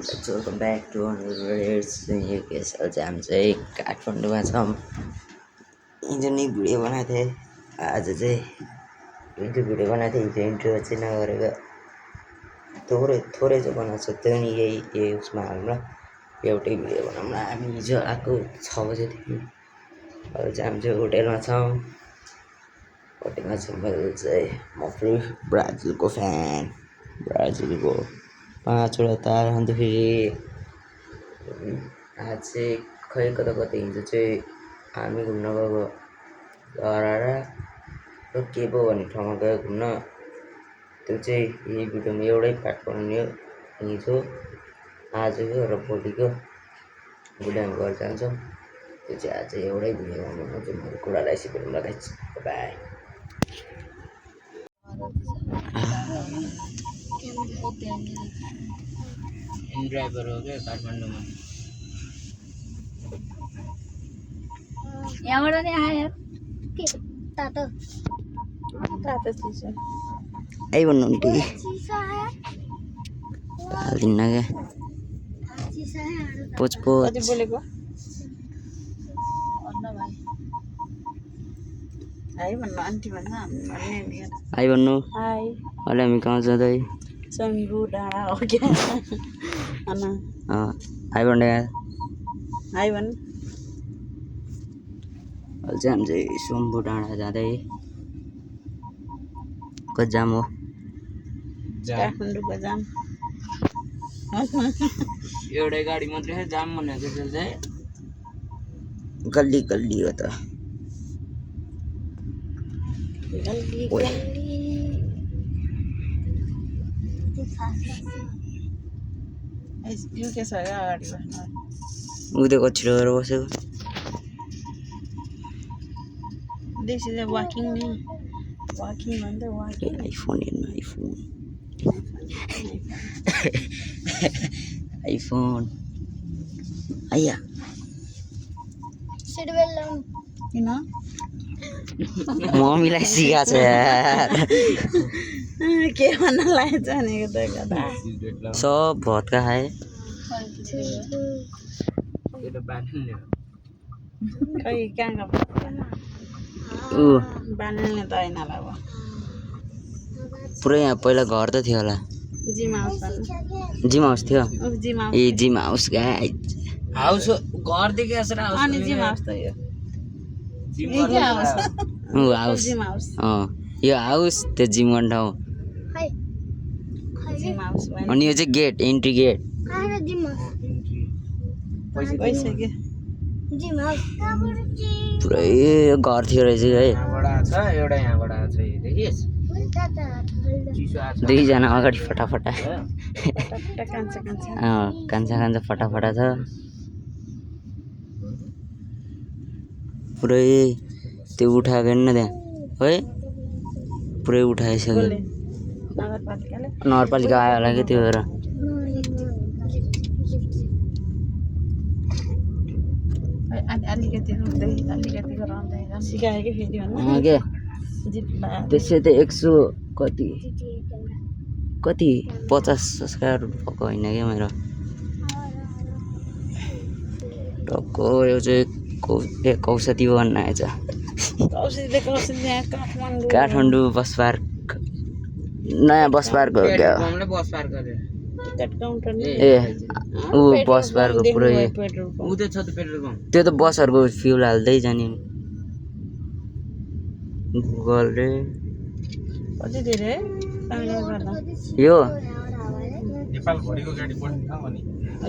Welcome back to हामी चाहिँ काठमाडौँमा छौँ। हिजो नि भिडियो बनाएको थिएँ, आज चाहिँ हिजो भिडियो बनाएको थिएँ, हिजो इन्ट्रो चाहिँ नगरेको थोरै चाहिँ बनाएको छ। त्यो नि यही उसमा हाल्नु एउटै भिडियो बनाउँ न। हामी हिजो आएको 6 बजेदेखि अहिले चाहिँ हामी चाहिँ होटेलमा छौँ। होटेलमा चाहिँ मैले चाहिँ म फेरि ब्राजिलको फ्यान, ब्राजिलको 5वटा तार। अन्त फेरि आज चाहिँ खै कता हिजो चाहिँ हामी घुम्न गएको लहरा र केबो भन्ने ठाउँमा गयो घुम्न। त्यो चाहिँ यही भिडियोमा एउटै पार्ट बनाउने हो। हिजो आजको र भोलिको भिडियो हामी गरेर जान्छौँ। त्यो चाहिँ आज एउटै भिडियोमा बनाउँछु। मैले कुरालाई सिकेर लगाइछु। बाई। ड्राइभर हो क्या काठमाडौँमा। यहाँबाट नि आयो के तातो चिसो आई भन्नु नि हालिदिन्न क्या पोच कति बोलेको हाई भन्नु आन्टी भन्नु भन्ने आई भन्नु। हाई अहिले हामी कहाँ जाँदै सङ्गु डाँडा हो क्या अनि आई भन्नु हाई भन्नु। अहिले चाहिँ हामी चाहिँ शम्भु डाँडा जाँदै कति जाम हो काठमाडौँको जाम एउटै गाडी मात्रै जाम भनेको चाहिँ गल्ली गल्ली हो त। गल्ली यो के छ क्या अगाडि बस्नु उदेको छिटो गरेर बसेको दिस इज अ वाकिङ नि वाकिङ भन्दा वाकिङ आइफोन हेर्नु आइफोन आइफोन आइया सिट बेल्ट लाउनु किन मम्मीलाई सिकाएको छ यार। के भन्न लागेको छ भनेको त कता सब भत्का खाए खै कहाँ ऊ बाल्ने त होइन होला अब पुरै यहाँ पहिला घर त थियो होला। जिम हाउस जिम हाउस थियो जिम हाउस ए जिम हाउस गाइज हाउस घरदेखि आएर हाउस अनि जिम हाउस त यो हाउस जिम हाउस यो हाउस त्यो जिम गर्ने ठाउँ जिम हाउस अनि यो चाहिँ गेट इन्ट्री गेट पैसा के जिम हाउस पुरै घर थियो रहेछ है। दुईजना अगाडि फटाफटा कान्छा कान्छा फटाफटा छ पुरै त्यो उठाएको नि त्यहाँ है पुरै उठाइसक्यो। नगरपालिका आयो होला कि त्यो भएर अलिकति गराउँदै सिकायो कि फेरि के त्यसै त 100 कति 50 सब्सक्राइबर भएको होइन क्या मेरो टक्को। यो चाहिँ कौशती भन्न आएछ काठमाडौँ बस पार्क नयाँ बस पार्क हो क्या ए ऊ बस पार्क पुरै त्यो त बसहरूको फ्युल हाल्दै जाने गुगलले कति धेरै यो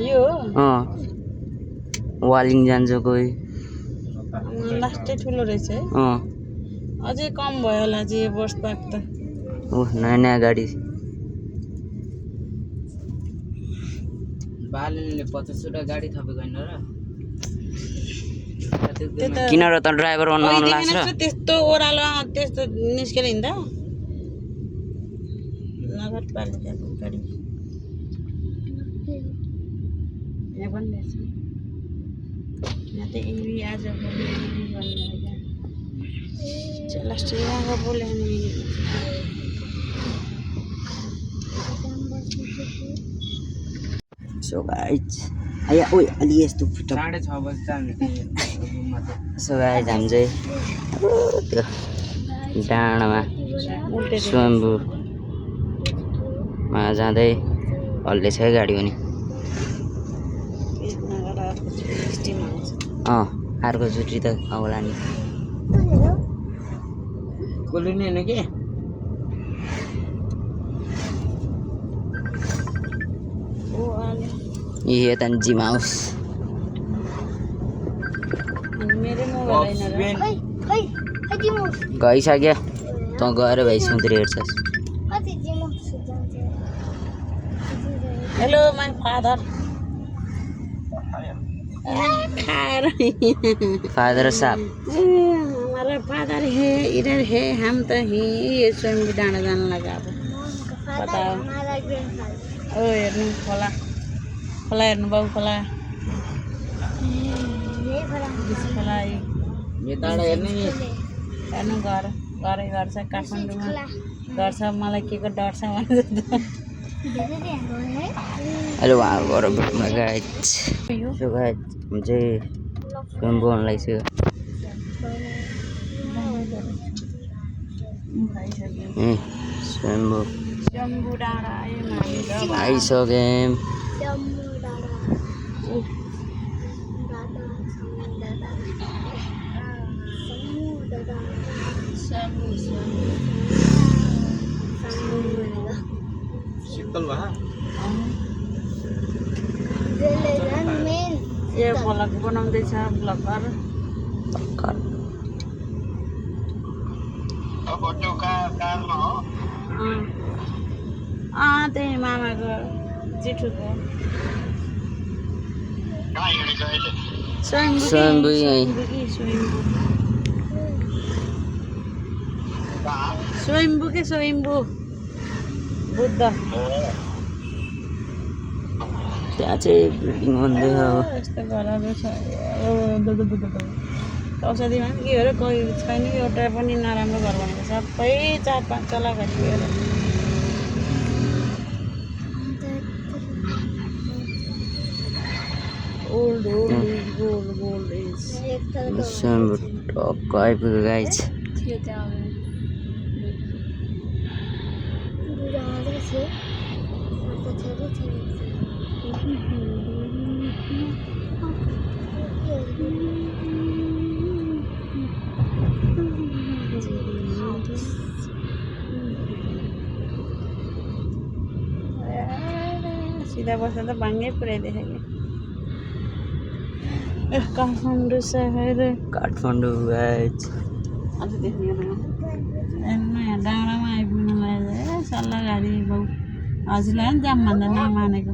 यो वालिङ जान्छ कोही लास्टै ठुलो रहेछ है अझै कम भयो होला चाहिँ यो बस पार्क त नयाँ नयाँ गाडी बालनले 50वटा गाडी थपेको होइन र किन र त ड्राइभर बनाउन लाग्छ त्यस्तो ओह्रालो त्यस्तो निस्केर हिँड्दा नगरपालिकाको गाडी यहाँ पनि रहेछ यहाँ त इभी आज भोलि इभी भन्ने क्या लास्ट यहाँ बोले नि सो गाइज आया ओइ अलि यस्तो फिट 6:30 बजे जाने सो गाइज हामी चाहिँ त्यो डाँडामा स्वयम्भूमा जाँदै हल्दैछ है गाडी पनि अर्को चुटी त आउला नि कोलिनी हैन के ये त जिम हाउस गइसक्यो त गएर भाइ सुन्दरी हेर्छस् हेलो माय फादर फादर साहब हमारा फादर है इधर है हम तो हैं ये स्वयं डाँडा जान लगा अब बताओ ओ हेर्नु खोला खोला हेर्नु बाउ खोला खोला यो डाँडा हेर्ने नि हेर्नु घर घरै घर छ काठमाडौँमा घर छ मलाई के को डर छ भने अहिले उहाँ घर भेटमा गाइज सो गाइज हम चाहिँ स्वयम्भू आउनु लागिसक्यो स्वयम्भू जम्बु डाँडा आयो हामी आइसक्यौँ शीतल भा ए भ्लग बनाउँदैछ भ्लगर त्यही मामाको जेठुको स्वयम्भू यहीँ स्वयम्भू के स्वयम्भू बुद्ध त्यहाँ चाहिँ बिल्डिङ बन्दैछ अब यस्तो घरहरू छ औषधिमा पनि के हो र कोही छैन एउटा पनि नराम्रो घर भनेको सबै 4-5 तला घर थियो ओल्ड गोल्ड इज स्वयम्भू टक्क आइपुग्यो गाइज थियो त्यहाँ सिधा बस्दा त भाङ्गै पुऱ्याइदिएछ कि काठमाडौँ सहर काठमाडौँ गाइज अझ देख्ने नयाँ डाँडामा आइपुग्नुलाई सल्लाह गाडी बाउ हजुरलाई पनि जाम भन्दा नमानेको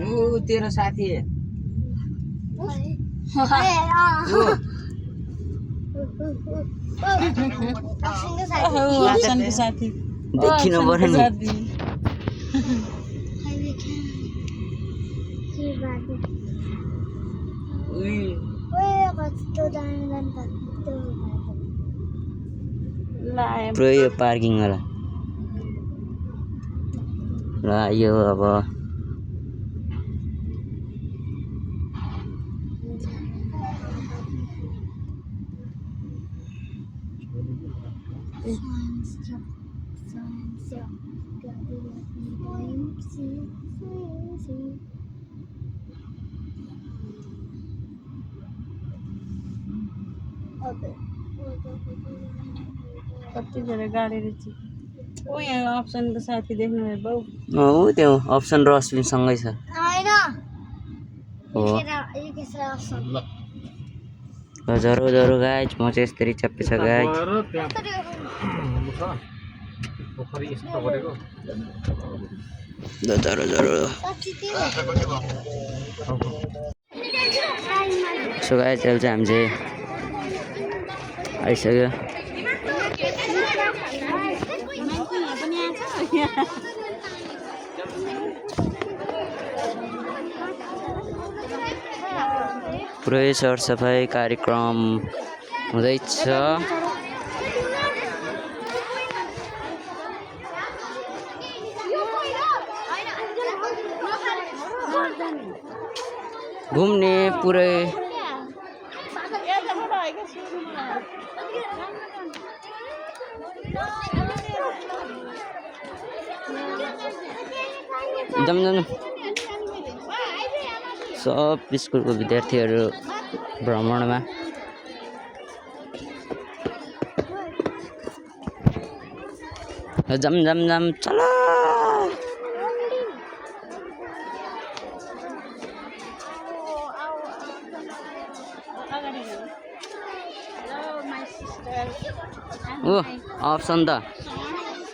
ऊ तेरो साथी अप्सनको साथी देखिनु पर्यो नि पुरै यो पार्किङ होला ल यो अब कति धेरै गाडी रहेछ ओ यहाँ अप्सनको साथी देख्नुभयो बाउ ऊ त्यो अप्सन र अश्विन सँगै छ हो ल जरो जरो गाइज म चाहिँ यस्तरी चप्पे छ गाइज ल जरो जरो सो गाइज अहिले चाहिँ हामी चाहिँ आइसक्यो पुरै सरसफाइ कार्यक्रम हुँदैछ घुम्ने पुरै जाम जाम सब स्कुलको विद्यार्थीहरू भ्रमणमा जाम जाम जाम चला ओ अप्सन त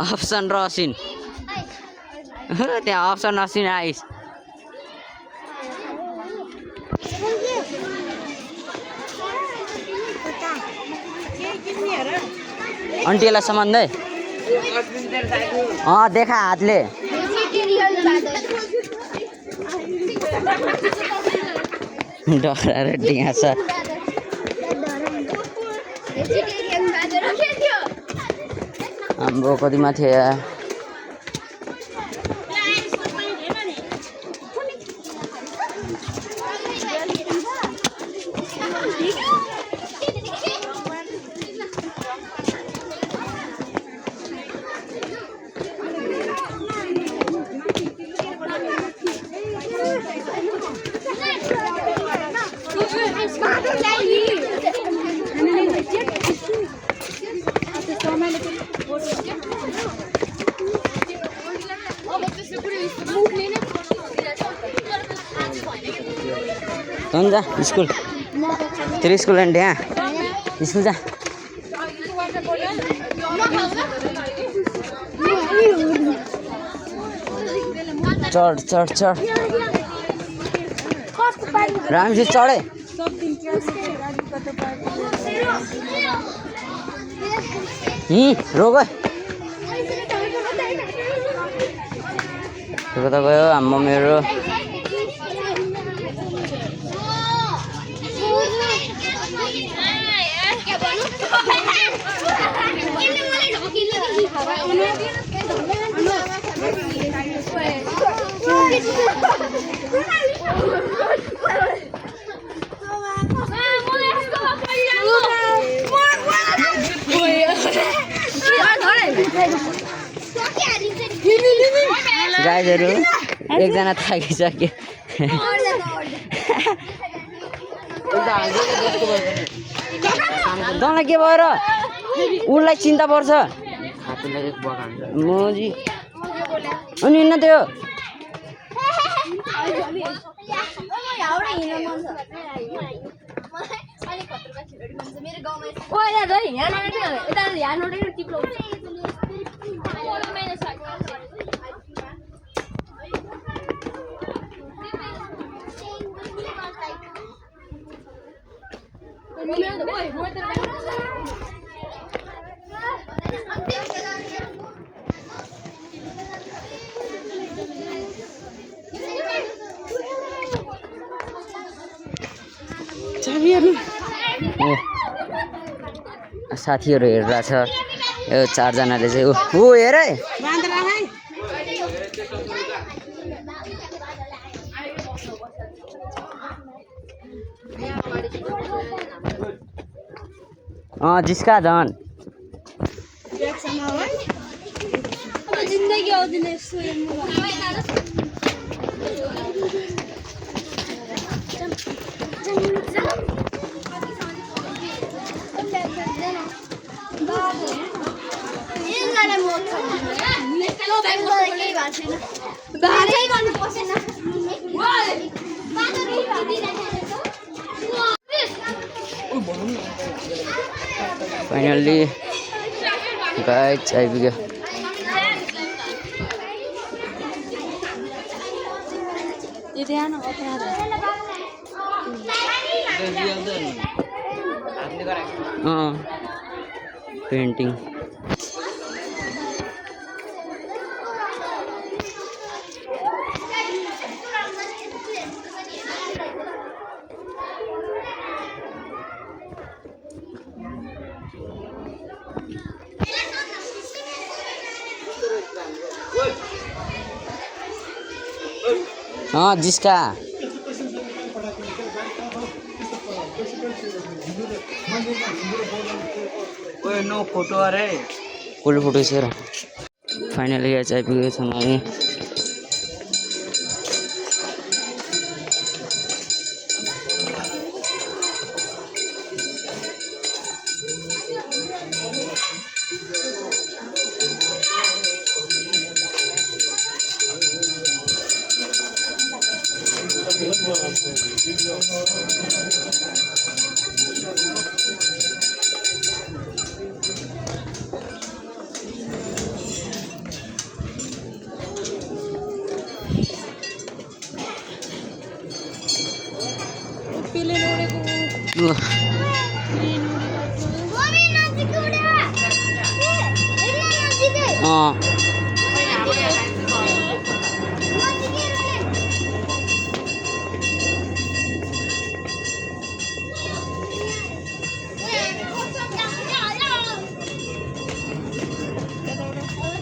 अप्सन र असिन त्यहाँ अप्सन असिन आइस आन्टीलाई सामान दे देखा हातले डराएर डिया छ हाम्रो कतिमा थियो जा स्कुल तेरो स्कुल एन्ड यहाँ स्कुल जा चढ चढ चढ रामजी चढे रोग कता गयो आम्मा मेरो गाइजहरू एकजना थाकिसक्यो तँलाई के भएर उसलाई चिन्ता पर्छ मोजी अनि हिँड्न त्यो साथीहरू हेरिरहेछ यो चारजनाले चाहिँ ऊ हेर जिस्का झन् फाइनल्ली गाइज आइपुग्यो पेन्टिङ हाँ जिसका ओए नो फोटो अरे फुल फोटो शेयर फाइनली गाइस आइपुगेको छौँ हामी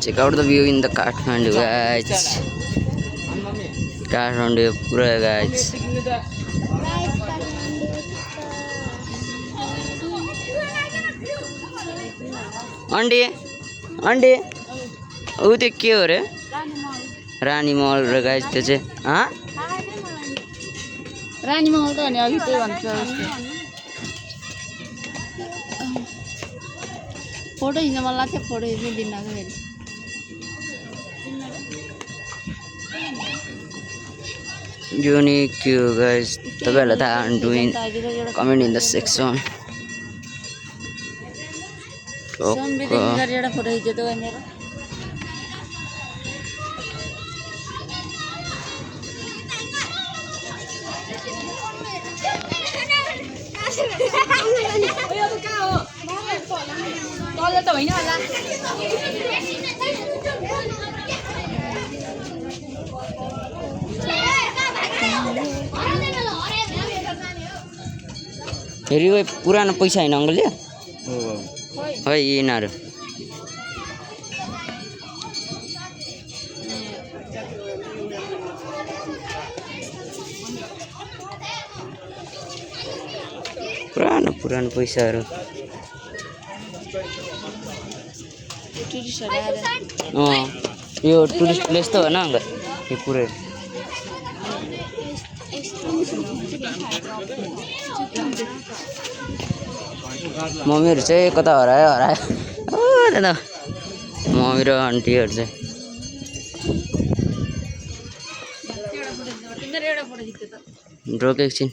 check out the view in the Kathmandu guys Kathmandu pura guys Andi ऊ त्यो के हो रे रानी महल र गाइस त्यो चाहिँ रानी महल त भने अघि त्यही भन्छ फोटो खिच्न मन लाग्छ फोटो खिच्नु दिन लाग्यो फेरि unique you guys तपाईहरुलाई थाहा doing comment in the section सोमबिदेखि गरी एउटा फोटो खिच्यो त मेरो तल त होइन होला फेरि ओ पुरानो पैसा हैन अंकल यो है यिनीहरु पुरानो पैसाहरु यो टुरिस्ट प्लेस त हो न अंकल यो पुरै मम्मीहरु चाहिँ कता हरायो ओ दादा मम्मी र आन्टीहरु चाहिँ रोक एकछिन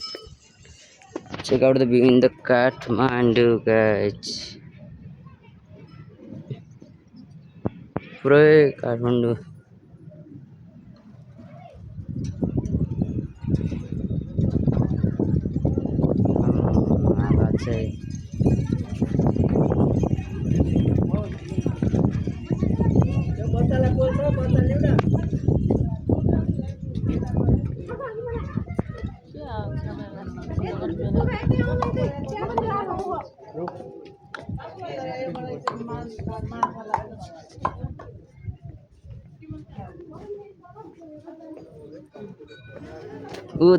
check out the view in the Kathmandu guys पुरै काठमाडौँ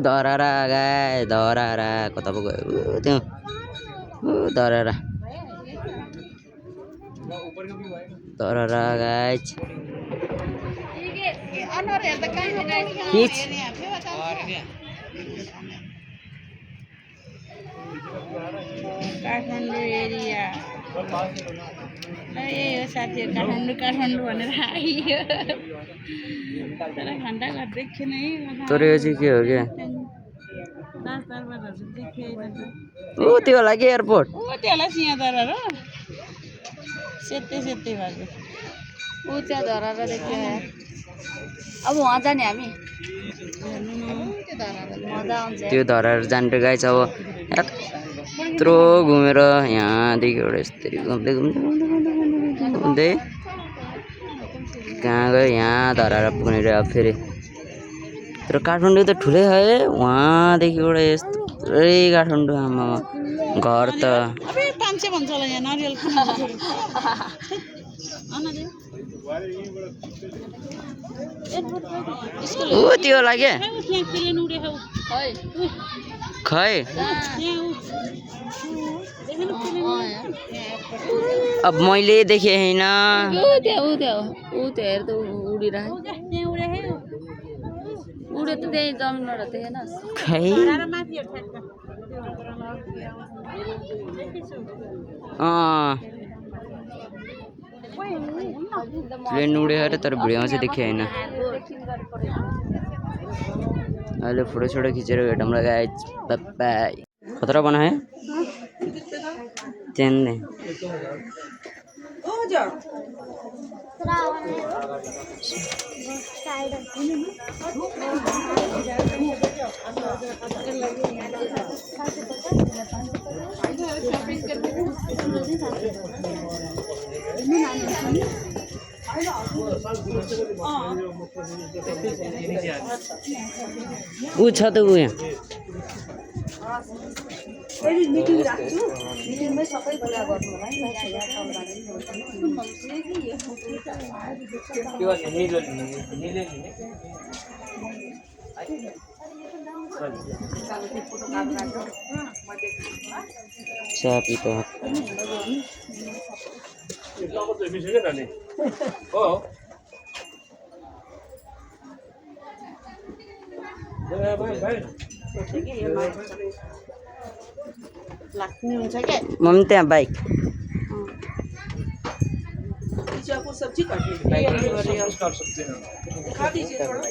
धरारा गाई धरारा कता पो गयो त्यो धरारा गाइज खिच काठमाडौँ एरिया यही हो साथीहरू काठमाडौँ भनेर आइयो तर घन्टा घर देखेन है तर यो चाहिँ के हो क्या राजदरबारहरू देखेन ओ त्यो होला कि एयरपोर्ट ओ त्यो होला सिंहदरबार हो सेतै भएको ऊ त्यहाँ धरारा देख्यो अब वहाँ जाने हामी त्यो धरार जान्छ गाइस अब यत्रो घुमेर यहाँदेखि एउटा यस्तरी घुम्दै कहाँ गयो यहाँ धरार पुग्ने रे अब फेरि तर काठमाडौँ त ठुलै है वहाँदेखि एउटा यस्तै काठमाडौँ आमा घर त 500 भन्छ होला यहाँ नरियल ऊ त्यो लाग्यो खै अब मैले देखेँ होइन हेर्दा उडिरहेको उडे त त्यही जमिनबाट देखेन खै प्लेन उड्यो अरे तर भिडियोमा चाहिँ देखेँ होइन अहिले फोटो सोटो खिचेर भेटौँ लगाए बाबा खतरा बना है चेन्नई ऊ छ त ऊ यहाँ सापी तो लाग्ने हुन्छ क्या मम्मी त्यहाँ बाइक आपको सब्जी काटनी कर सकते हैं खा दीजिए थोड़ा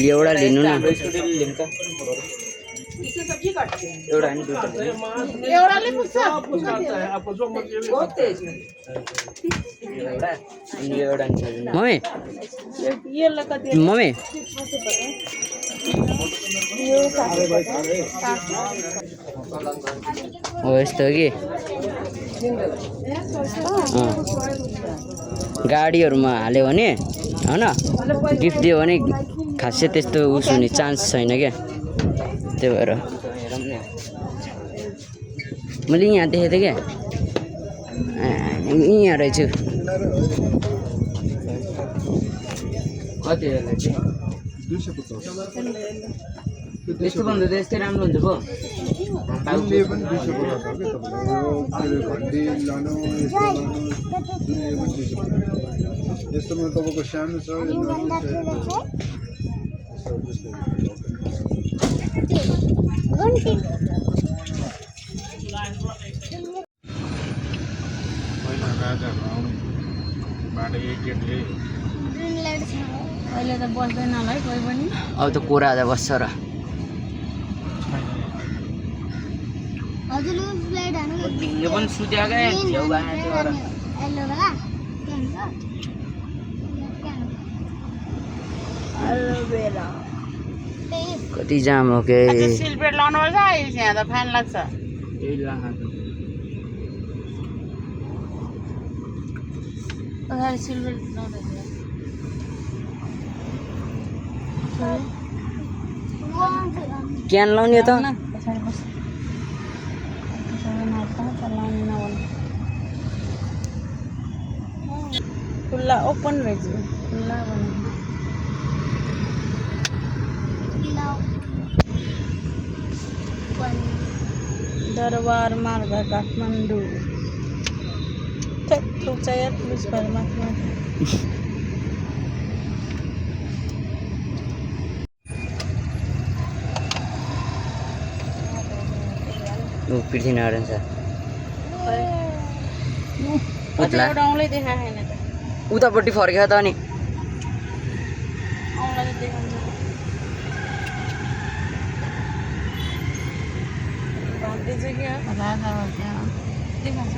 एउटा लिनु न इससे सब्जी काटते हैं एउटा हैन दुईटा एउटाले पुग्छ आपको जो मर्जी बहुत तेज है अनि एउटा मम्मी ये लगा दिया मम्मी हो यस्तो हो कि गाडीहरूमा हाल्यो भने होइन गिफ्ट दियो भने खासै त्यस्तो उस हुने चान्स छैन क्या त्यही भएर मैले यहाँ देखेको थिएँ क्या यहाँ रहेछु कति यस्तो भन्दा त यस्तै राम्रो हुन्छ पो जुनले पनि 250 छ के तपाईले यो के रे भण्डी लानु यस्तो जुनले पनि 250 यस्तोमा तपाईको सानो छ यो पहिला राजाहरु आउने बाटो एक गेटले अहिले त बस्दैन होला है कोही पनि अब त कोरा आएर बस्छ र हजुर फ्लाइट हानु यो पनि सुत्याकै छेउ बाँड्यो र हेलो बेला एलोभेरा कति जाम हो के सिलपेट लाउनु पर्छ यहाँ त फ्यान लाग्छ पछाडि सिलपेट लाउँदैछ क्यान लाउने त पछाडि बस खुल्ला ओपन रहेछ खुल्ला दरबार मार्ग काठमाडौँ ठुक्छ यार पुलिस घर माथि पृथ्वीनारायण छ एउटा औँलै देखाएको छैन त उतापट्टि फर्केको त अनि औँला त देखाउँछ भन्दै चाहिँ के हो राजा हो क्या देखाउँछ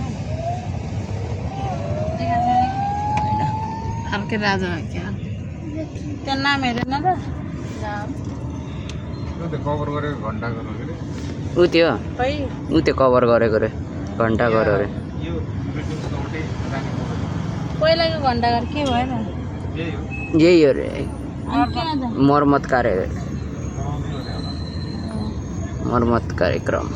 अर्कै राजा हो क्या त्यहाँ नाम हेरेन त नाम त्यो कभर गरेको घण्टा गर्नु के रे ऊ त्यो खै ऊ त्यो कभर गरेको रे घन्टा गर्यो अरे यो बिल्डिङ एउटै राखेको पहिलाको घन्टाघर के भएन यही हो यही हो रे अनि कहाँ त मर्मत कार्य मर्मत कार्यक्रम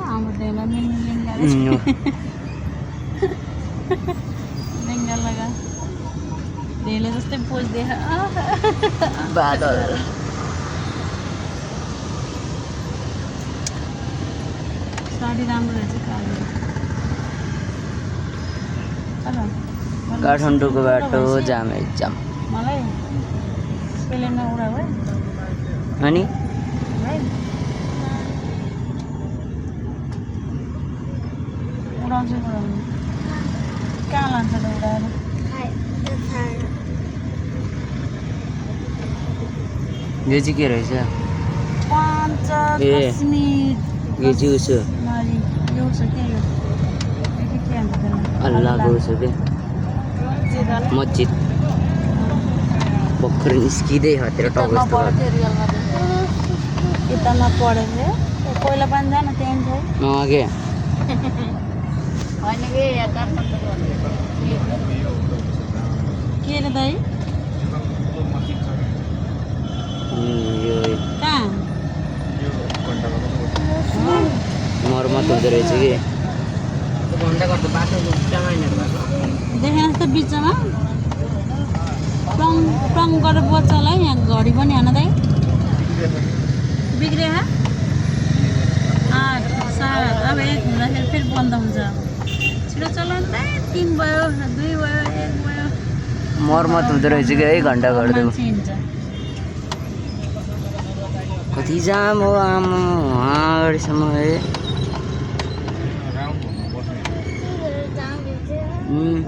हाम्रो ढेला लेङ्गा लेङ्गा लगा ढेले जस्तै पोज देखा बादल साडी राम्रो रहेछ कालो काठमाडौँको बाटो जामै जाम मलाई प्लेनमा उडा है अनि भाइ उडाउँछु उडाउनु कहाँ लान्छ त उडाएर यो चाहिँ के रहेछ पाँच ए। 10 मिनट यो चाहिँ उसो नरी यो छ के यो के भन्छ त्यसलाई अल्लाहको उसो के मस्जिद भर्खर निस्किँदै हतिर टाउको किताबमा यस्तो पढेको थियो रियलमा किताबमा पढेको थियो पहिला पनि जान त्यहाँ छ के होइन कि के रे दाइ यो कहाँ मर्मत हुँदो रहेछ कि देखेन त बिचमा टङ टङ गरेर बच्चालाई यहाँ घडी पनि हान दाइ बिग्रियो 8 7 अब 1 हुँदाखेरि फेरि बन्द हुन्छ छिटो चलाउनु त 3 भयो 2 भयो 1 भयो मर्मत हुँदो रहेछ कि 1 घन्टा गर्दै मान्छे हिँड्छ कति जाम हो आमा अगाडिसम्म है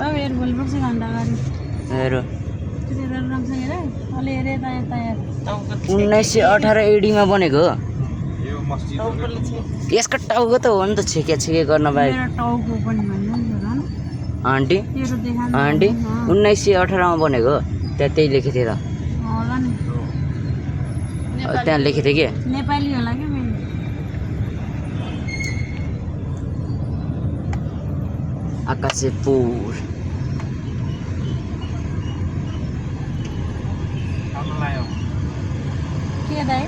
अब हेर भोलिपर्छ घन्टा अगाडि हेर त्यति राम्रो हेर अलि हेरे यता यता हेर 1918 एडीमा बनेको हो यसको टाउको त हो नि त छेके छेके गर्न बाहेक मेरो टाउको पनि भन्नु नि हेर न आन्टी तेरो देखा आन्टी 1918 मा बनेको हो त्यहाँ त्यही लेखेको थियो त होला नि त्यहाँ लेखेको थियो कि नेपाली होला कि फेरि आकाशेपुर के दाइ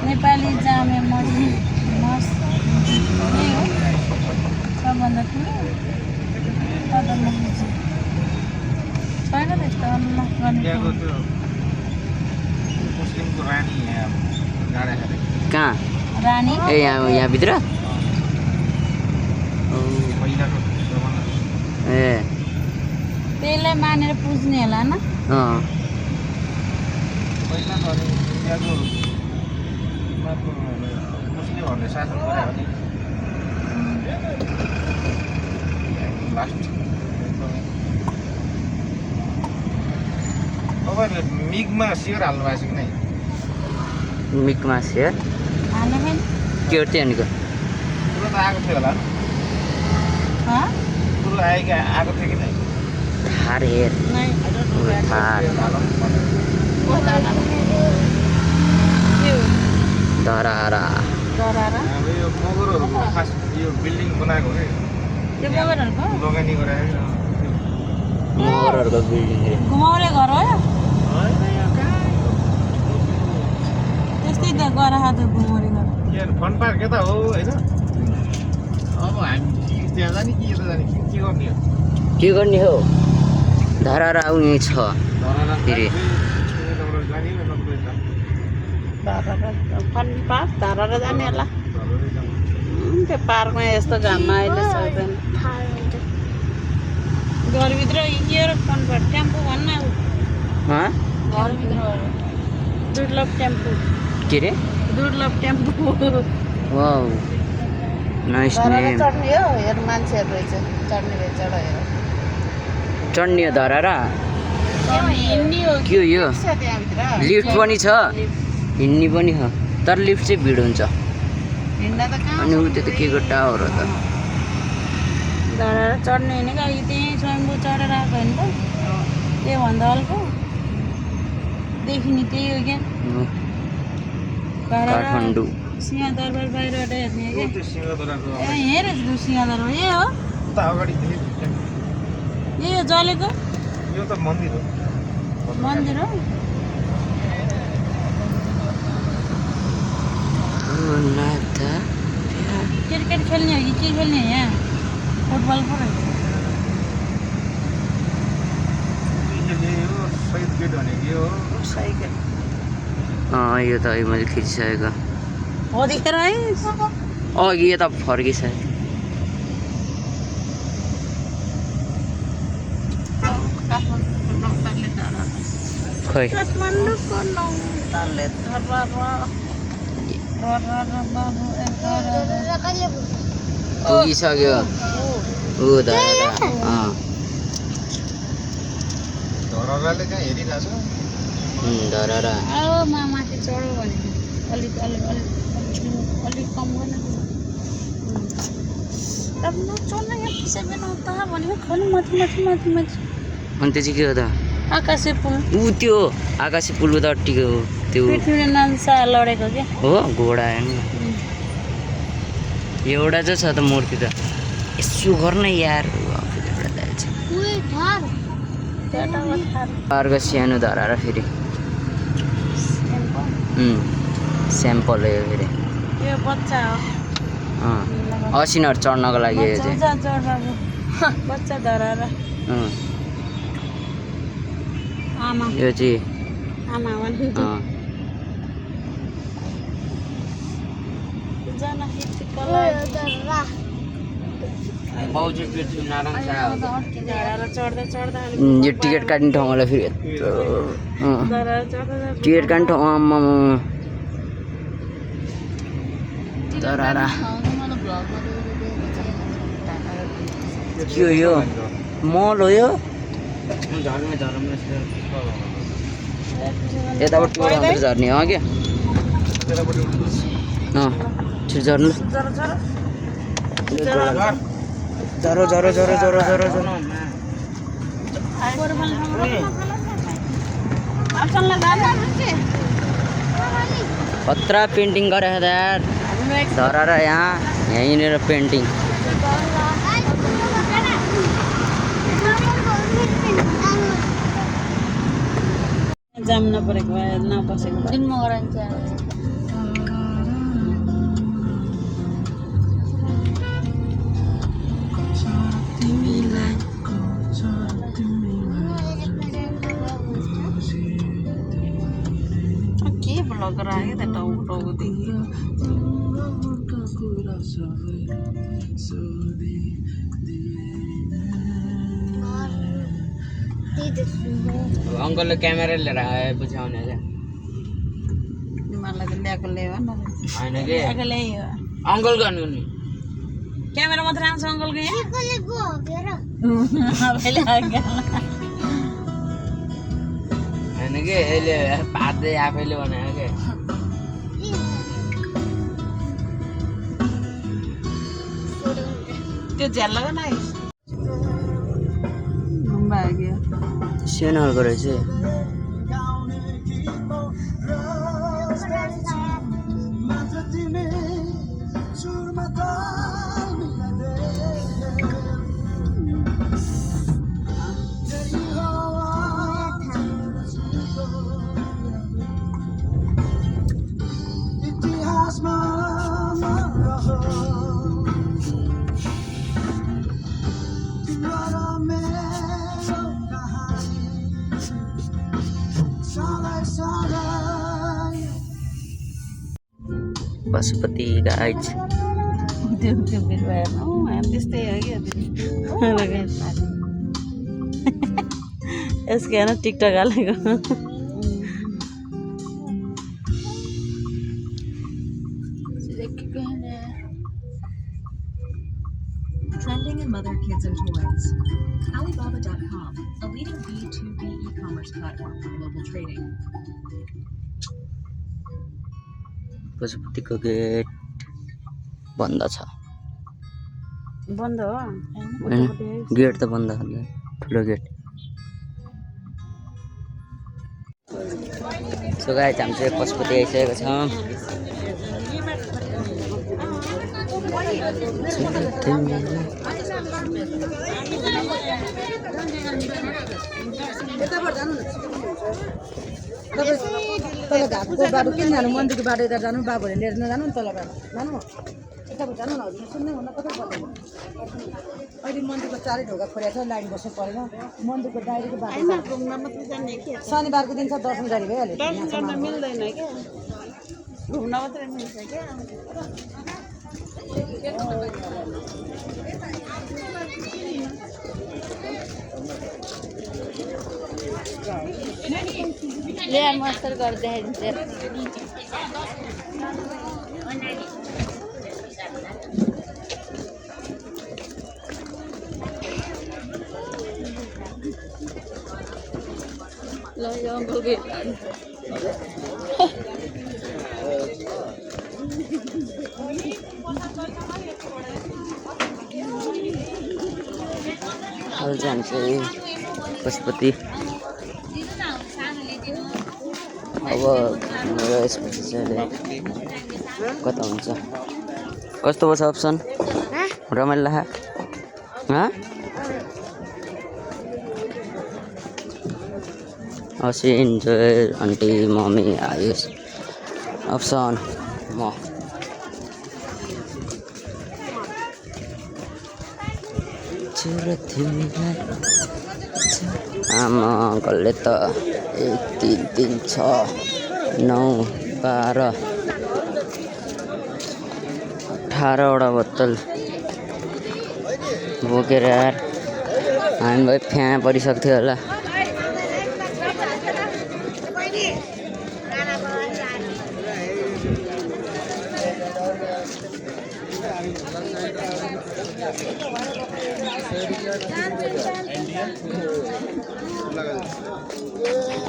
नेपाली जामे मस्जिद यही हो सबभन्दा ठुलो कदम मस्जिद छैन त्यस्तो अल्लाह गर्ने कहाँ रानी ए यहाँभित्र ए त्यसलाई मानेर पुज्ने होला न अँ मिगमा सियर हाल्नु भएको छ कि नै मिकमा सेयर हाल्ने फेरि के हो त्यहाँनिर ठुलो त आएको थियो होला हँ ठुलो आएको थियो कि नै थार हेर थार धरारा डराएर अब यो मगरहरूको खास यो बिल्डिङ बनाएको हो त्यो बगरहरूको लगानी गरायो मगरहरूको बिल्डिङ रे घुमाउने घर हो त्यस्तै त गराहा त घुमाउने घर यहाँ फन पार्क यता हो होइन अब हामी त्यहाँ जाने कि यता जाने के गर्ने हो के गर्ने हो धरारा आउने छ फेरि फन पार्क धराएर जाने होला त्यो पार्कमा यस्तो घाममा अहिले सक्दैन घरभित्र के र फन पार्क टेम्पो भन्न हाँ घरभित्र दुर्लभ टेम्पो के रे दुर्लभ टेम्पो वाउ नाइस धराएर नेम चढ्ने हो हेर मान्छेहरू रहेछ चढ्ने रहेछ चढ हेर चढ्ने हो धरारा हिँड्ने हो के हो यो छ त्यहाँभित्र लिफ्ट पनि छ हिँड्ने पनि हो तर लिफ्ट चाहिँ भिड हुन्छ हिँड्दा त कहाँ अनि उ त्यो त के को टावर हो त धराएर चढ्ने होइन कि त्यहीँ स्वयम्भू चढेर आएको होइन त त्योभन्दा हल्को देखिने त्यही हो क्या काठमाडौँ सिंहदरबार बाहिरबाट हेर्ने हो क्या त्यो सिंहदरबारको ए हेरेछ त्यो सिंहदरबार यही हो उता अगाडि यही हो जलेको यो त मन्दिर हो मन्दिर हो क्रिकेट खेल्ने हो कि के खेल्ने हो यहाँ फुटबल पो रहेछ शहीद गेट भनेको यो हो साइकल यो त अहिले मैले खिचिसकेको हो देखेर है अघि यता फर्किसक्यो खै काठमाडौँको नौतले पुगिसक्यो ऊ धरा धरहराले चाहिँ हेरिरहेको छ धरा माथि चढ्यो भने अलिक अलिक अलिक अलिक कम गर्न अब नचढ्न यहाँ पिसाबे नउता भनेको खानु माथि माथि माथि माथि अनि त्यो चाहिँ के हो त आकाशे पुल ऊ त्यो आकाशे पुल त अट्टिको हो त्यो पृथ्वीनारायण शाह लडेको क्या हो घोडा हेर्नु एउटा चाहिँ छ त मूर्ति त यसो गर्न यार अर्को सानो धरा र फेरि स्याम्पल हो यो फेरि यो बच्चा हो असिनहरू चढ्नको लागि यो चाहिँ बच्चा धराएर आमा यो चाहिँ आमा हो नि जना बाउजी पृथ्वीनारायण शाह धराएर चढ्दा चढ्दा यो टिकट काट्ने ठाउँलाई फेरि धराएर चढ्दा टिकट काट्ने ठाउँ आम्मा धरा के हो यो मल हो यो यताबाट टुर झर्ने हो क्या छिटो झर्नु जरो जरो जरो जरो जरो जरो खतरा पेन्टिङ गरेको छ यार धरा र यहीँनिर पेन्टिङ जाम नपरेको भए नबसेको दिनमा गराइन्छ के ब्लग राख्यो त टाउ टाउदेखि अङ्कलले क्यामेरा लिएर आएपछि आउने क्या मलाई त ल्याएको ल्यायो न होइन कि ल्याएको ल्यायो अङ्कल गर्नु नि क्यामेरा मात्रै आउँछ अङ्कलको यहाँ होइन कि यसले पार्दै आफैले बनायो क्या त्यो झ्याल लगा न भाग्यो सानोहरूको रहेछ पशुपति गाइज त्यो बिरुवा हेर्नु त्यस्तै हो क्या यसको हेर्नु टिकटक हालेको Trending in mother, kids, and toys. Alibaba.com, a leading B2B e-commerce platform for global trading. पशुपतिको गेट बन्द छ बन्द हो होइन गेट त बन्द छ ठुलो गेट सो गाइस हामी चाहिँ पशुपति आइसकेको छ तल घाटको बाटो किन जानु मन्दिरको बाटो यता जानु बाबुहरूले लिएर नजानु नि तल बाटो जानु यताबाट जानु न हजुर सुन्नै हुन कतै पर्दैन अहिले मन्दिरको चारै ढोका खोलेको छ लाइन बस्नु परेन मन्दिरको डाइरेक्ट बाटो शनिबारको दिन छ दर्शन गरी भइहाल्यो दर्शन गर्न मिल्दैन क्या घुम्न मात्रै मिल्छ क्या ले मास्टर कर दे लो यो अंकल के हल जान्छ पशुपति अब यसपछि चाहिँ कता हुन्छ कस्तो भयो अप्सन रमाइलो लाग्यो हसी enjoy aunty mummy Ayush option म आमा अङ्कलले त 1 3 3 6 9 12 18वटा बोतल बोकेर यार हामी भाइ फ्या परिसक्थ्यो होला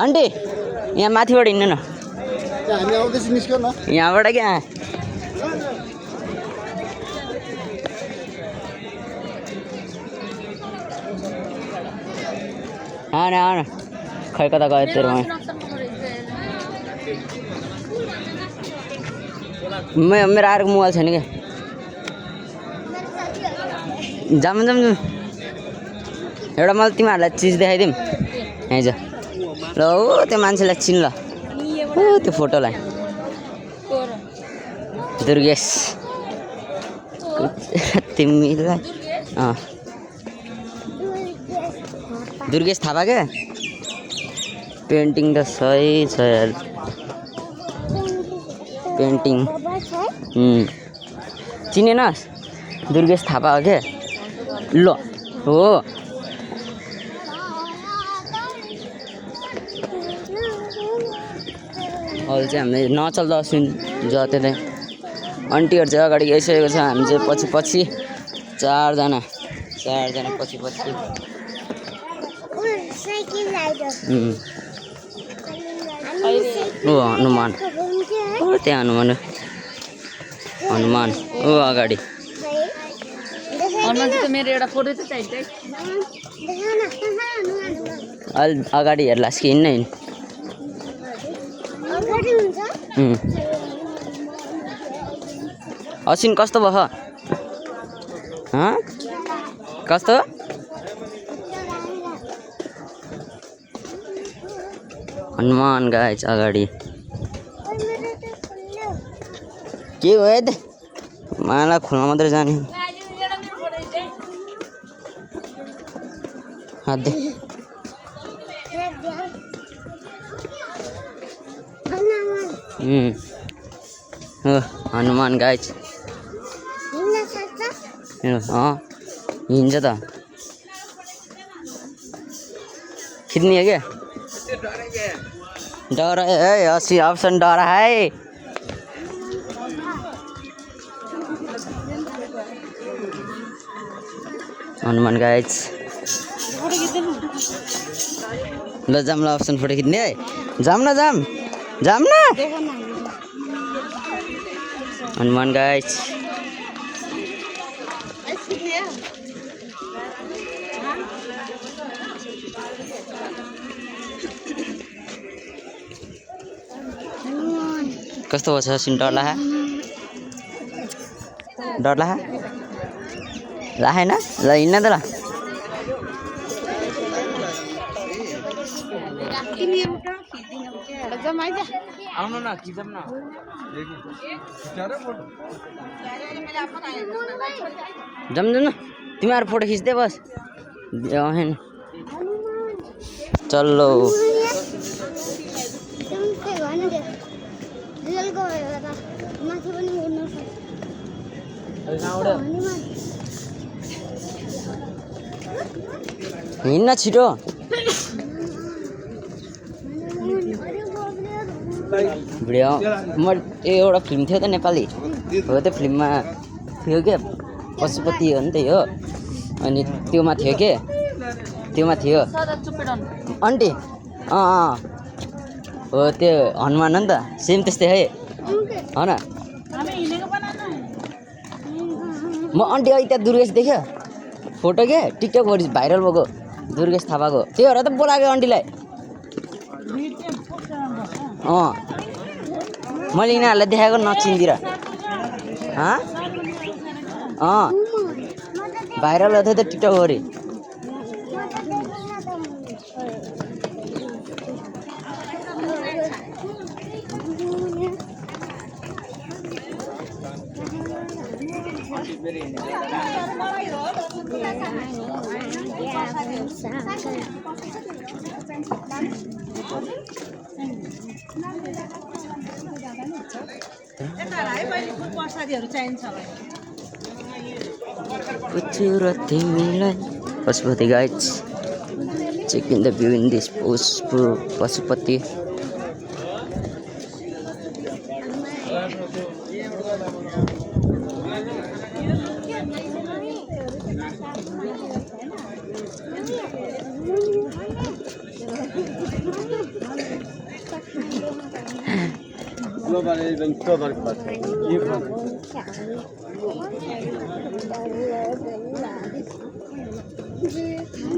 आन्टी यहाँ माथिबाट हिँड्नु न हामी आउँदैछ निस्क्यो न यहाँबाट क्या आउन खै कता गयो तेरो मेरो अर्को मोबाइल छैन क्या जाम एउटा मैले तिमीहरूलाई चिज देखाइदिउँ हिजो ल हो त्यो मान्छेलाई चिन् ल त्यो फोटोलाई दुर्गेश तिमीलाई दुर्गेश थापा क्या पेन्टिङ त सही छ यार पेन्टिङ चिनेनस् दुर्गेश थापा हो क्या ल हो अहिले चाहिँ हामीले नचल्दा सुन जति आन्टीहरू चाहिँ अगाडि गइसकेको छ हामी चाहिँ पछि पछि चारजना पछि ओ हनुमान ओ त्यहाँ हनुमान ओ अगाडि मेरो एउटा फोटो त चाहिन्छ अलि अगाडि हेर्लास् कि हिँड्न असिन कस्तो भयो कस्तो हनुमान गाइस अगाडि के हो त मलाई खोल्न मात्रै जाने हनुमान गाइस हिँड्छ त खिच्ने है क्या डर है अस्सी ऑप्शन डर है हनुमान गाइस ल जाम ल ऑप्शन फोटो खिच्ने है जाम न हनुमान गाइस कस्तो छ सिन डर राखेन ल हिँड्न त ल आउनु न खिचौँ न जाऊँ न तिमीहरू फोटो खिच्दै बस चलो हिँड्न छिटो भिडियो म एउटा फिल्म थियो त नेपाली हो त्यो फिल्ममा थियो क्या पशुपति हो नि त्यही हो अनि त्योमा थियो के त्योमा थियो आन्टी हो त्यो हनुमान हो नि त सेम त्यस्तै है हो न म आन्टी अहिले त्यहाँ दुर्गेश देख्यो फोटो के टिकटकभरि भाइरल भएको दुर्गेश थापाको त्यो भएर त बोलाएको आन्टीलाई मैले यिनीहरूलाई देखाएको नचिन्दिर भाइरल भएको थियो त टिकटकभरि Pashupati guys, checking the view in this Pashupati.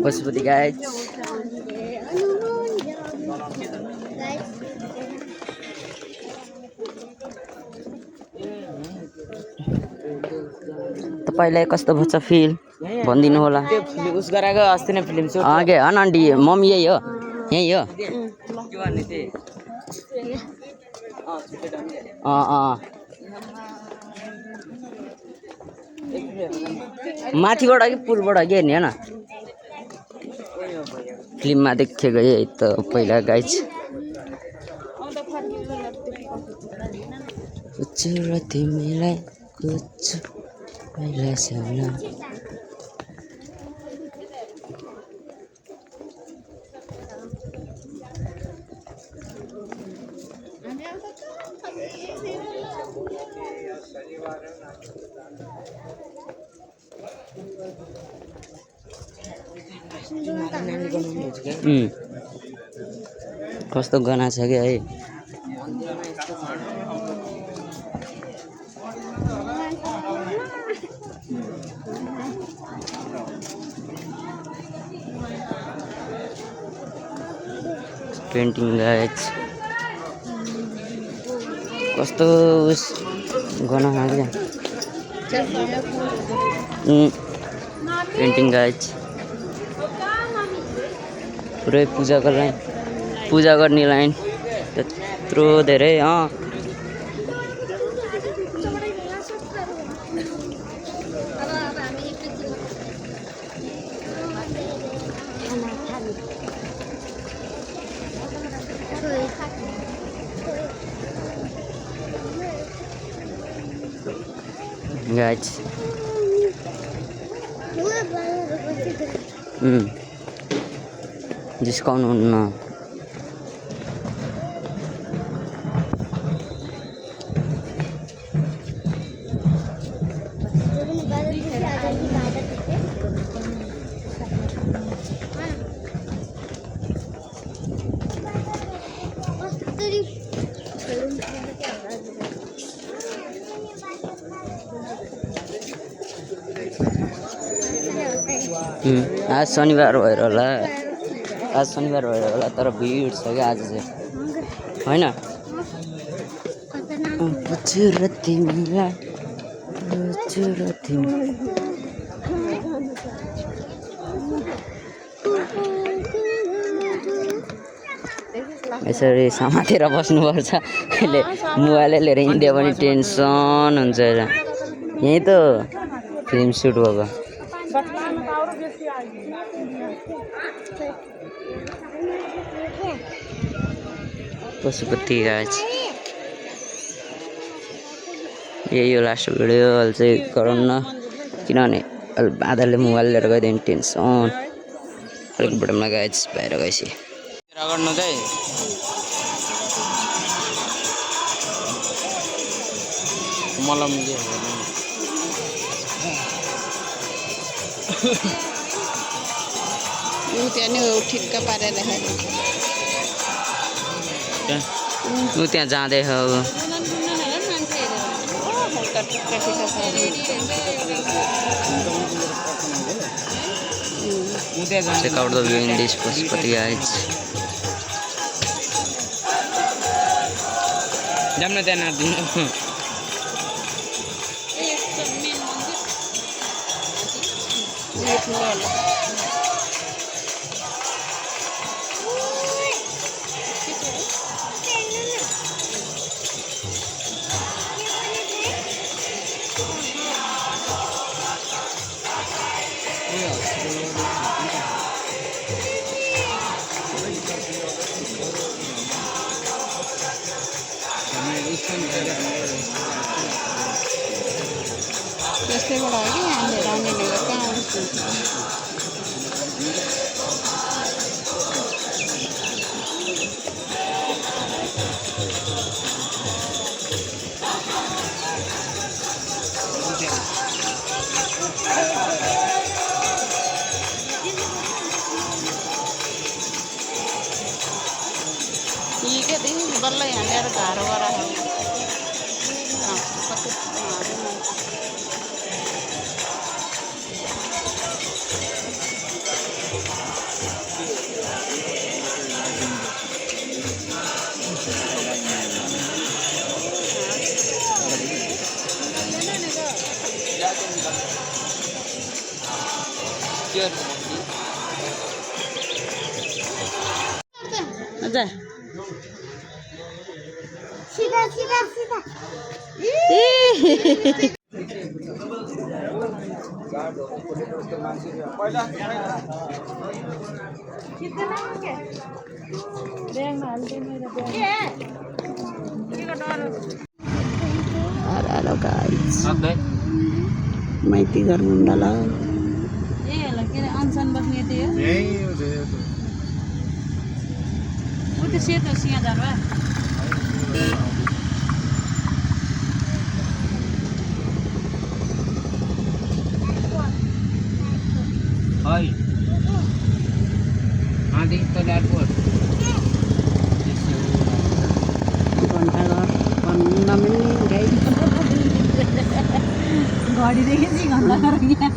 Pashupati guys. तपाईलाई कस्तो भन्छ फिल भनिदिनु होला उस गराको अस्ति नै फिल्म छ के अन आन्टी मम्मी यही हो यही हो के भन्ने थिए माथिबाट कि पुलबाट के हेर्ने होइन फिल्ममा देखेको यही त पहिला गाइज तिमीलाई कुछ पहिला सामना कस्तो गाना छ कि है पेन्टिङ गाइज कस्तो गाना छ पेन्टिङ गाइज पुरै पूजाको लाइन पूजा गर्ने लाइन त्यत्रो धेरै गाइज डिस्काउन्ट हुन्न आज शनिबार भएर होला तर भिड छ क्या आज चाहिँ होइन यसरी समातेर बस्नुपर्छ अहिले मोबाइलै लिएर हिँड्यो भने टेन्सन हुन्छ यहीँ त फिल्म सुट भएको पशुपति गाछ यही हो लास्ट भिडियो अहिले चाहिँ गरौँ न किनभने आधाले मोबाइल लिएर गइदियो भने टेन्सन अलिक बटममा गाइज बाहिर गएपछि गर्नु चाहिँ मलम त्यहाँ नि ठिक्क पारेर ऊ त्यहाँ जाँदैछ अब check out the view in this Pashupati guys jamna त्यहाँ नदिनु त्यस्तै बडा हो कि हामीले राउने नेको कहाँ आउँछ ठीक है दिन बल्ल हालेर गाह्रो गरायो अच्छा सीधा सीधा सीधा हेलो गाइस माइती घर मुन्डाला ए होला के रे अनसन बस्ने थियो उ त सेतो सिंहदर भा हाय आधी तो एयरपोर्ट घन्टाघर भन्न पनि गाई घडी देखेपछि घन्टाघर यहाँ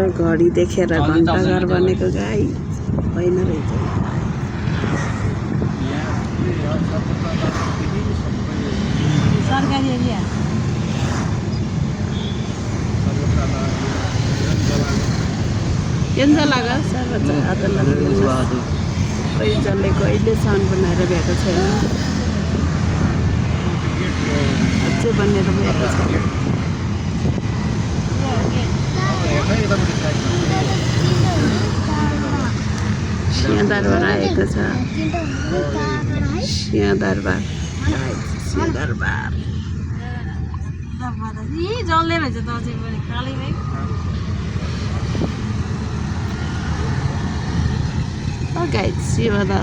घडी देखेर घन्टाघर बनेको गाई होइन रहेछ सरकारी एरिया केन्जलागा सर्वोच्च अदालत जसले अहिलेसम्म बनाएर भ्याएको छैन अझै बनेर भ्याएको छ सिंहदरबार आएको छ सिंहदरबार जसले भएछ त अझै पनि कालै भाइ गाइड सिंहदर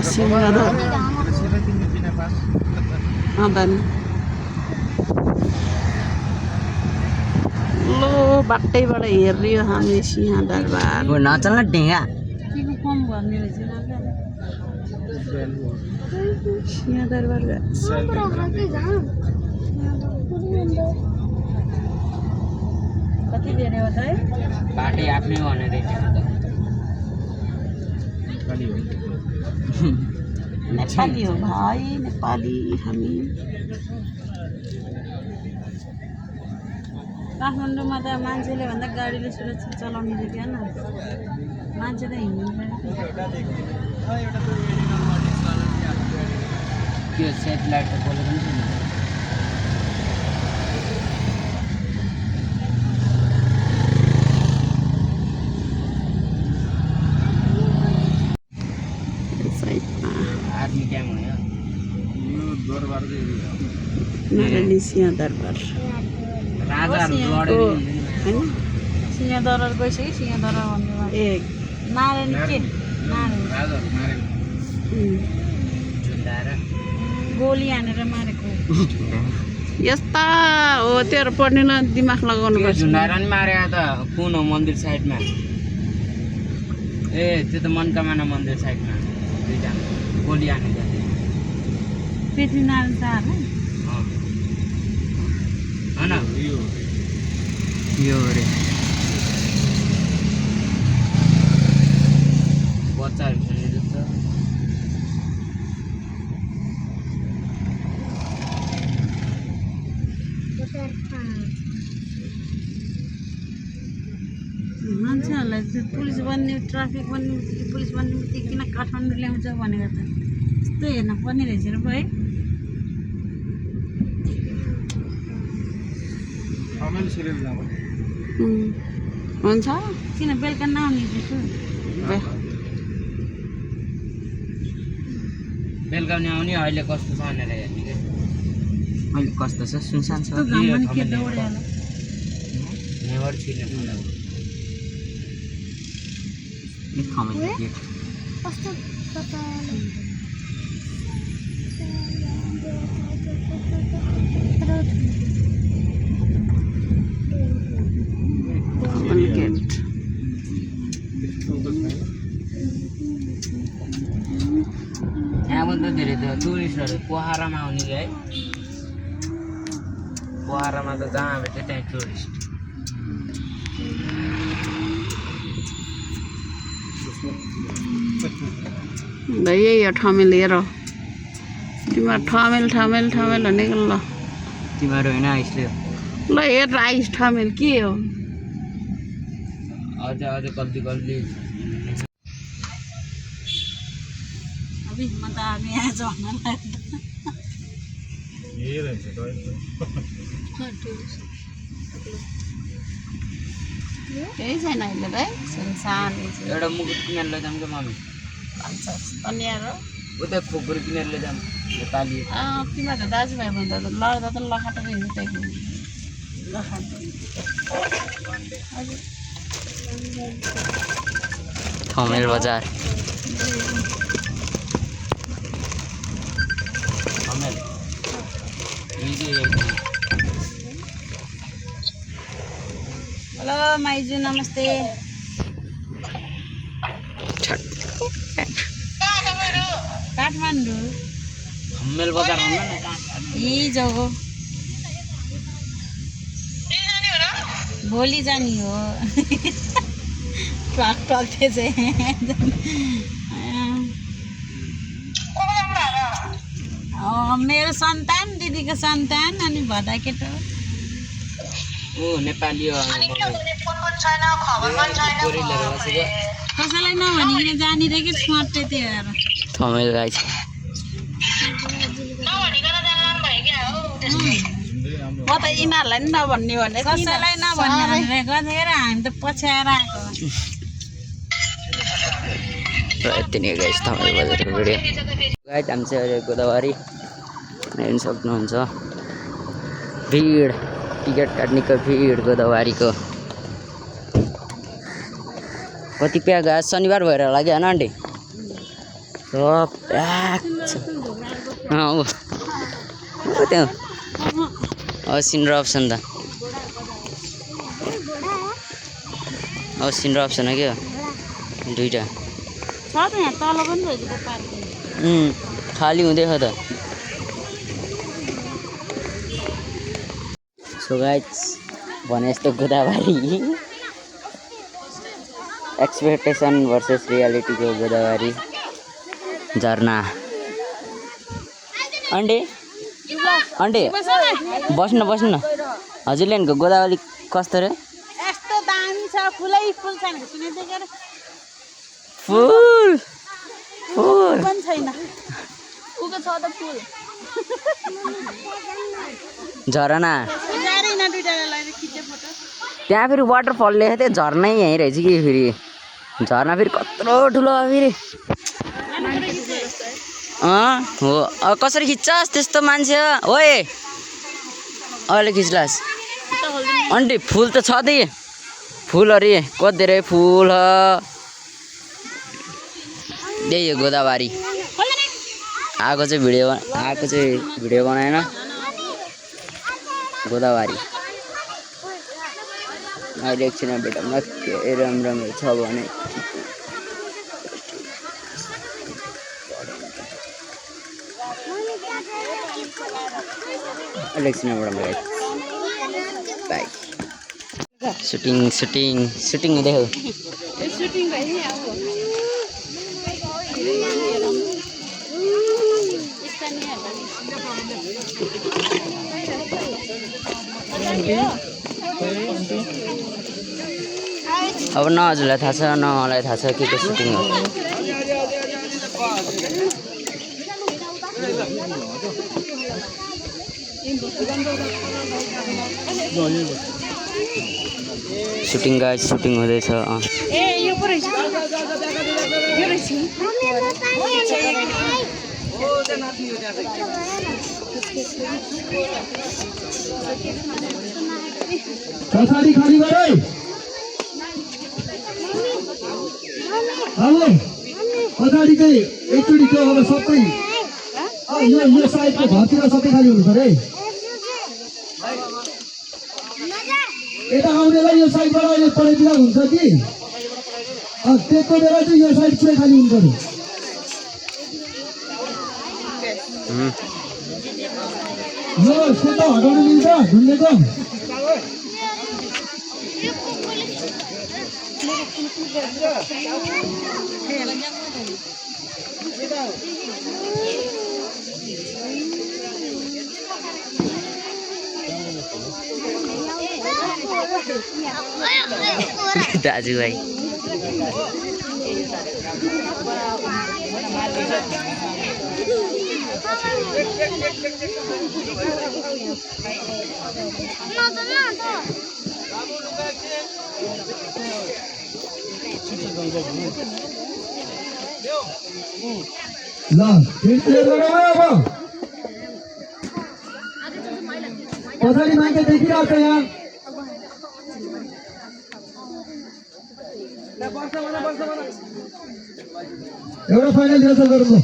लो बाटैबाट हेरियो हामी सिंहदरबार नचल्न ढेङ्गा कम गर्ने रहेछ सिंहदरबार कति धेरै हो त है बाटै आफ्नै भने रहेछ नेपाली हो भाइ नेपाली हामी काठमाडौँमा त मान्छेले भन्दा गाडीले सुरक्षित चलाउने थियो क्या मान्छे त हिँड्नु त्यो सेटेलाइट त बोलेको पनि छैन आर्मी क्याम्प हो यो दरबारको एरिया हो नारायणी सिंह दरबार राजाहरू लडेर होइन सिंहदरबार गइसक्यो सिंहदरबार भन्ने ए नारायणी के नारायणी राजाहरू मारेको झुन्डाएर गोली हानेर मारेको यस्ता हो त्योहरू पढ्ने न दिमाग लगाउनु पर्छ झुन्डाएर नि मारे त कुन हो मन्दिर साइडमा ए त्यो त मनकामना मन्दिर साइडमा दुईजना गोली हानेको पृथ्वीनारायण शाह होइन यो यो अरे बच्चाहरू खेल्ने जस्तो मान्छेहरूलाई चाहिँ पुलिस बन्ने ट्राफिक बन्ने बित्तिकै पुलिस बन्ने बित्तिकै किन काठमाडौँ ल्याउँछ भनेको त यस्तो हेर्न पर्ने रहेछ र है थमेल सिरियल जाँदा हुन्छ किन बेलुका नआउने त्यसो बेलुका नि आउने अहिले कस्तो छ भनेर हेर्ने क्या अहिले कस्तो छ सुनसान छ यस्तो घाममा नि के दौड्यो होला नेभर छिर्ने कस्तो प्रकारले गेट यहाँभन्दा धेरै त टुरिस्टहरू पोखरामा आउने कि है पोखरामा त जहाँ भेट्छ त्यहाँ टुरिस्ट यही हो ठमेल हेर तिमीहरू ठमेल ठमेल ठमेल भनेको ल तिमीहरू होइन आइसले ल हेर आइस ठमेल के हो अझै गल्ती गल्ती अभी म त हामी यहाँ झर्न यही रहेछ केही छैन अहिले त है सुनसान एउटा मुकुट किनेर लैजाऊँ क्या मम्मी तनियार उता खोपहरू किनेर लैजाऊँ नेपाली तिमीहरू दाजुभाइ भन्दा त लड्दा त लखाटेर हिँड्नु त्यहाँ लखाटे हजुर थमेल बजार थमेल हेलो माइजू नमस्ते काठमाडौँ थमेल बजार भन्दा न यही जग्गा भोलि जाने हो ट्रक टक्थे चाहिँ मेरो सन्तान दिदीको सन्तान अनि भदा केटो ऊ नेपाली हो कसैलाई नभनिकन जाने रे कि स्वाटे त्यो हेर थमेल गाई छ म त यिनीहरूलाई नि नभन्ने भने कसैलाई नभन्ने भनेर गएर हामी त पछ्याएर आएको यति नै गाइस थमेल बजारको भिडियो गाइस हामी चाहिँ अहिले गोदावरी हेर्न सक्नुहुन्छ भिड टिकट काट्नेको भिड गोदावरीको कतिपय घाँस शनिबार भएर होला कि होइन आन्टी सब प्याक छ त्यहाँ असिन र अप्सन त असिन र अप्सन हो क्या दुइटा छ त यहाँ तल पनि रहेछ त्यो पार्किङ खाली हुँदैछ त सो गाइस भने जस्तो गोदावरी एक्सपेक्टेसन भर्सेस रियालिटीको गोदावरी झरना आन्टी आन्टी बस्नु बस्नु न हजुरले भनेको गोदावरी कस्तो रे यस्तो दामी छ फुलै फुल छैन सुनेको फुल फुल पनि छैन उको छ त फुल झरना जाँदैन दुईटालाई लगाएर खिच्यो फोटो त्यहाँ फेरि वाटरफल लेखेको थियो झर्नै यहीँ रहेछ कि फेरि झरना फेरि कत्रो ठुलो फेरि हो कसरी खिच्छस् त्यस्तो मान्छे ओए अहिले खिच्लास् आन्टी फुल त छ दि फुल अरे कति धेरै फुल त्यही हो गोदावरी आएको चाहिँ भिडियो बनाएन गोदावरी अहिले एकछिन भेटौँला के राम्रो छ भने अहिले एकछिन भेटौँ बाई सुटिङ हुँदै हो सुटिङ भयो अब अब न हजुरलाई थाहा छ न मलाई थाहा छ के सुटिङ हो सुटिङ गाइस सुटिङ हुँदैछ ए यो पो रहेछ यो रहेछ पछाडि खाली गरे हेलो पछाडि चाहिँ एकचोटि त्यो अब सबै यो साइडको घरतिर सबै खाली हुनु पर्यो है यता आउनेलाई यो साइडबाट अहिले पढाइदिँदा हुन्छ कि त्यस्तो बेला चाहिँ यो साइड पुरै खाली हुनु पर्यो यो सेतो हटाउनु मिल्छ ढुङ्गेको दाजुभाइ ल पछाडि मान्छे देखिरहेको छ यहाँ एउटा फाइनल रिहर्सल गरौँ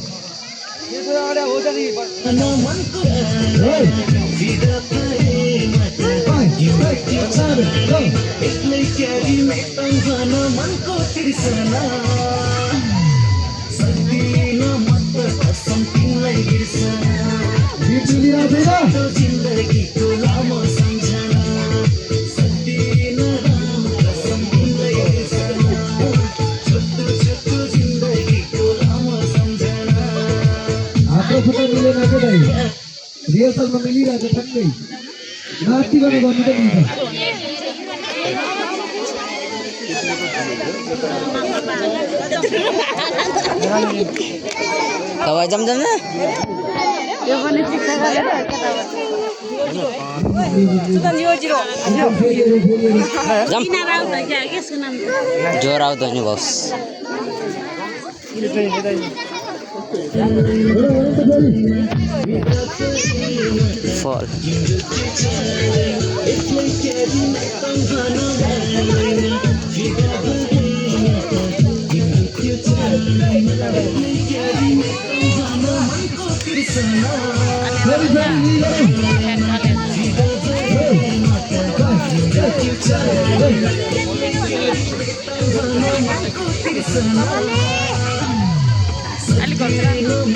रिहर्सलमा मिलिरहेको ठ्याक्कै नाच्दिकन गर्नु त मिल्छ तपाईँ जाम यो पनि शिक्षा गरेर किनार आउँछ क्या यसको नाम जोर आउँदो नि बस फल अलिक जुम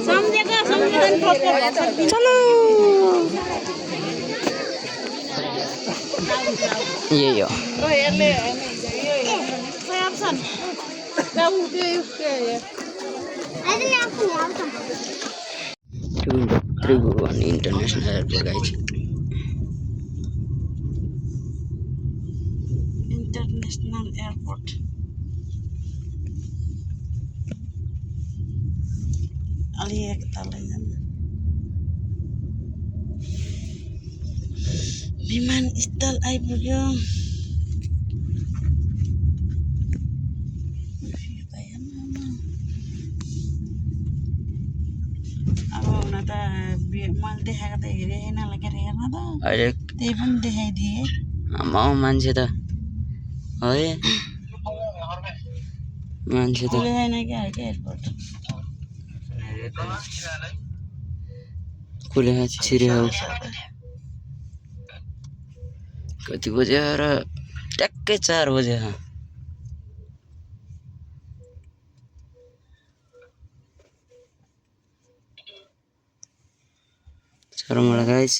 सम्झेको नि ठोक्कर चलो यही हो ओ हेर्ने यो अप्सन गाउँ के Tribhuvan international airport guys international airport अलि एक तल विमानस्थल आइपुग्यो अब हुन त मैले देखाएको त हेरेन के अरे हेर्न त अहिले त्यही पनि देखाइदिए आम्मा मान्छे त है मान्छे त छैन क्या एयरपोर्ट कुले छिर्यो कति बजे र ट्याक्कै 4 बजे चरमडा गाइस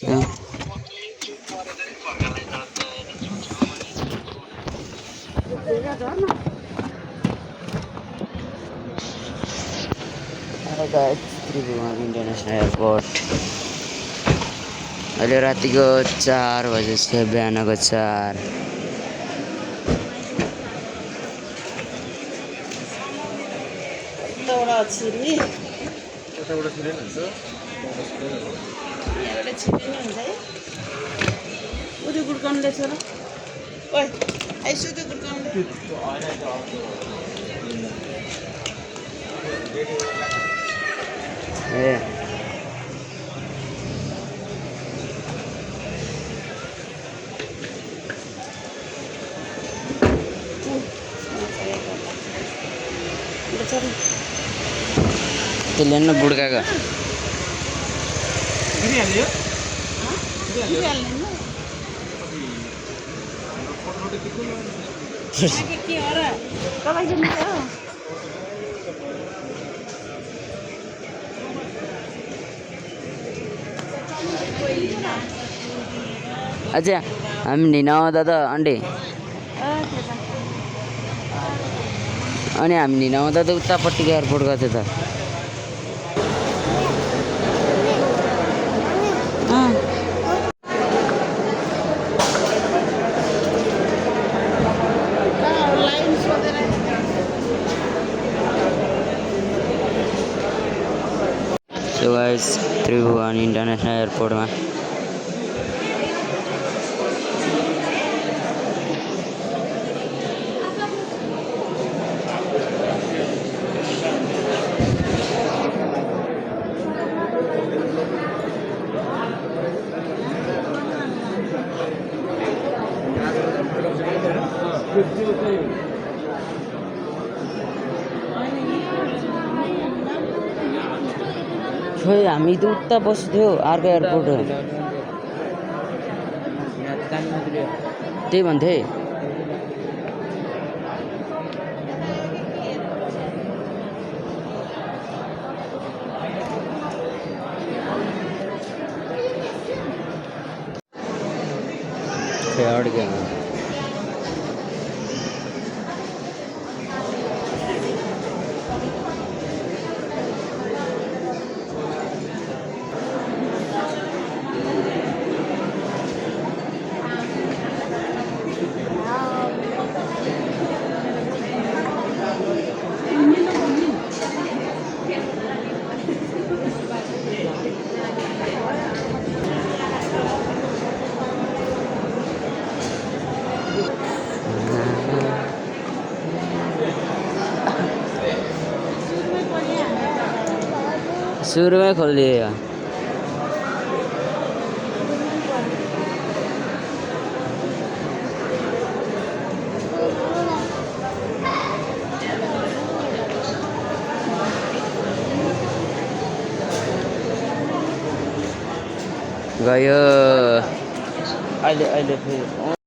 त्रिभुवन इन्टरनेसनल एयरपोर्ट अहिले रातिको 4 बजे छ बिहानको 4 एउटा छिर्ने यहाँबाट छिर्ने हुन्छ है उदु गुड्काउनुले छ र ओइ आइसु त्यो गुड्काउनुले ए त्यसले न बुड्काएको के हो र तपाईँ चाहिँ हो अच्छा हामी लिन आउँदा त आन्टी अनि हामी लिन आउँदा त उतापट्टिको एयरपोर्ट गएको थियो त सो गाइस त्रिभुवन इन्टरनेसनल एयरपोर्टमा खोइ हामी त उता बस्थ्यो अर्को एयरपोर्ट त्यही भन्थे अड गया सुरु में खोल दिएगा गयो अहिले फेरि